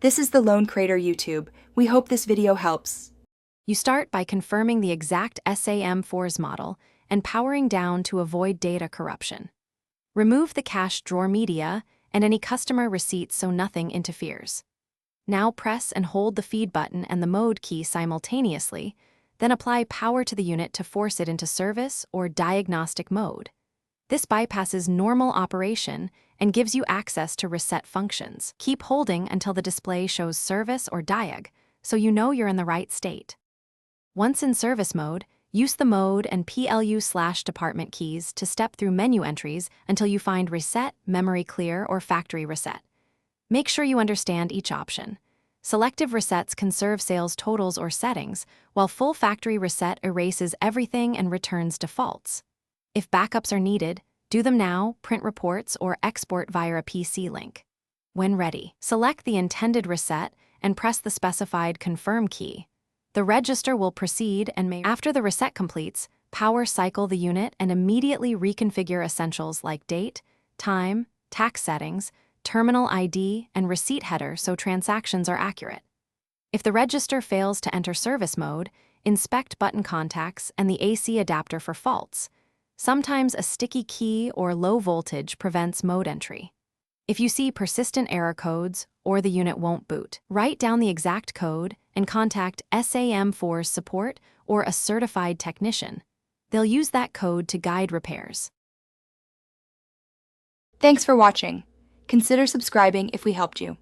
This is the Lone Crater YouTube. We hope this video helps. You start by confirming the exact Sam4s model and powering down to avoid data corruption. Remove the cache drawer media and any customer receipts so nothing interferes. Now press and hold the feed button and the mode key simultaneously, then apply power to the unit to force it into service or diagnostic mode. This bypasses normal operation and gives you access to reset functions. Keep holding until the display shows service or diag, so you know you're in the right state. Once in service mode, use the mode and PLU/department keys to step through menu entries until you find reset, memory clear, or factory reset. Make sure you understand each option. Selective resets conserve sales totals or settings, while full factory reset erases everything and returns defaults. If backups are needed, do them now, print reports, or export via a PC link. When ready, select the intended reset and press the specified confirm key. The register will proceed and may, after the reset completes, power cycle the unit and immediately reconfigure essentials like date, time, tax settings, terminal ID, and receipt header so transactions are accurate. If the register fails to enter service mode, inspect button contacts and the AC adapter for faults. Sometimes a sticky key or low voltage prevents mode entry. If you see persistent error codes or the unit won't boot, write down the exact code and contact Sam4s support or a certified technician. They'll use that code to guide repairs. Thanks for watching. Consider subscribing if we helped you.